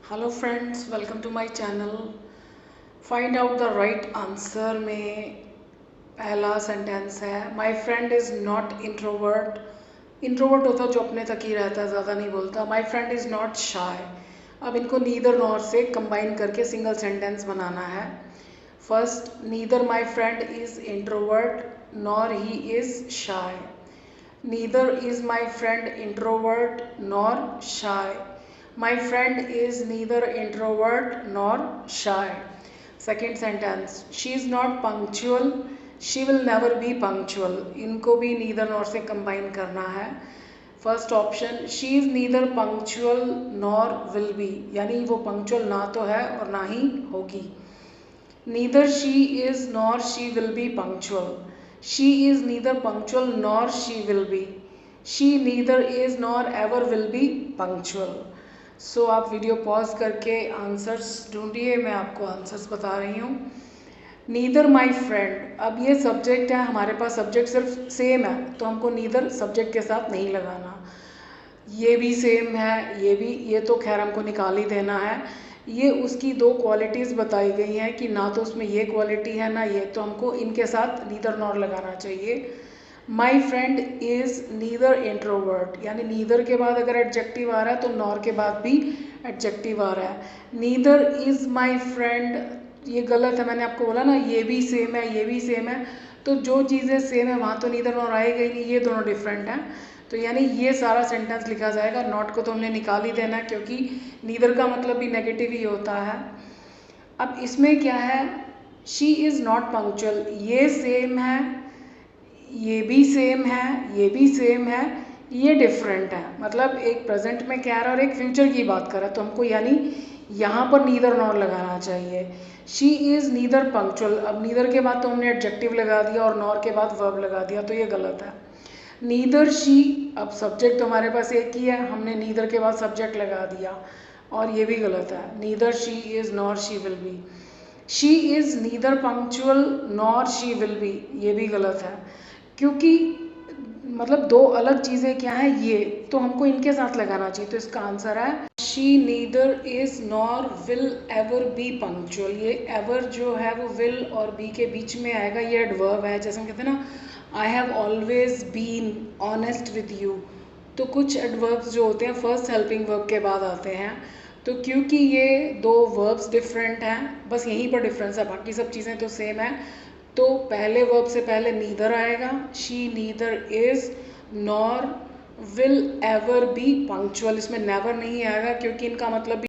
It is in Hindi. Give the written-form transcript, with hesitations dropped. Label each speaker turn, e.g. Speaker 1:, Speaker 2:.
Speaker 1: Hello friends, welcome to my channel. Find out the right answer में पहला सेंटेंस है, my friend is not introvert. Introvert होता है जो अपने तक ही रहता है, ज़्यादा नहीं बोलता। माय फ्रेंड इज़ नॉट शाय। अब इनको नीदर नॉर से कंबाइन करके सिंगल सेंटेंस बनाना है। First, neither my friend is introvert nor he is shy. Neither is my friend introvert nor shy. My friend is neither introvert nor shy. Second sentence, she is not punctual. She will never be punctual. इनको भी neither nor से combine करना है। First option, she is neither punctual nor will be, यानी वो punctual ना तो है और ना ही होगी। Neither she is nor she will be punctual. She is neither punctual nor she will be. She neither is nor ever will be punctual. So आप वीडियो पॉज करके आंसर्स ढूंढिए, मैं आपको आंसर्स बता रही हूँ। नीदर माई फ्रेंड, अब ये सब्जेक्ट है, हमारे पास सब्जेक्ट सिर्फ सेम है तो हमको नीदर सब्जेक्ट के साथ नहीं लगाना। ये भी सेम है, ये तो खैर हमको निकाल ही देना है। ये उसकी दो क्वालिटीज़ बताई गई हैं कि ना तो उसमें ये क्वालिटी है ना ये, तो हमको इनके साथ नीदर नॉर लगाना चाहिए। My friend is neither introvert, यानी नीदर के बाद अगर एडजेक्टिव आ रहा है तो नॉर के बाद भी एडजेक्टिव आ रहा है। नीदर इज़ माई फ्रेंड, ये गलत है, मैंने आपको बोला ना ये भी सेम है ये भी सेम है, तो जो चीज़ें सेम है वहाँ तो नीदर नॉर आएगा ही नहीं, ये दोनों डिफरेंट हैं। तो यानी ये सारा सेंटेंस लिखा जाएगा। नॉट को तो हमने निकाल ही देना है क्योंकि नीदर का मतलब भी नेगेटिव ही होता है। अब इसमें क्या है, शी इज़ नॉट पंक्चुअल, ये सेम है, ये भी सेम है, ये भी सेम है, ये डिफरेंट है। मतलब एक प्रेजेंट में कह रहा है और एक फ्यूचर की बात कर रहा है, तो हमको यानी यहाँ पर नीदर नॉर लगाना चाहिए। शी इज़ नीदर पंक्चुअल, अब नीदर के बाद तो हमने एडजेक्टिव लगा दिया और नॉर के बाद वर्ब लगा दिया, तो ये गलत है। नीदर शी, अब सब्जेक्ट तो हमारे पास एक ही है, हमने नीदर के बाद सब्जेक्ट लगा दिया और ये भी गलत है। Neither she is nor she will be. She is neither punctual nor she will be, ये भी गलत है क्योंकि मतलब दो अलग चीज़ें क्या हैं, ये तो हमको इनके साथ लगाना चाहिए। तो इसका आंसर है she neither is nor will ever be punctual. ये एवर जो है वो विल और बी के बीच में आएगा, ये एडवर्ब है। जैसे हम कहते हैं ना, I have always been honest with you, तो कुछ एडवर्ब्स जो होते हैं फर्स्ट हेल्पिंग वर्ब के बाद आते हैं। तो क्योंकि ये दो वर्ब्स डिफरेंट हैं, बस यहीं पर डिफरेंस है, बाकी सब चीज़ें तो सेम है, तो पहले वर्ब से पहले नीदर आएगा। She neither is nor will ever be punctual, इसमें नेवर नहीं आएगा क्योंकि इनका मतलब भी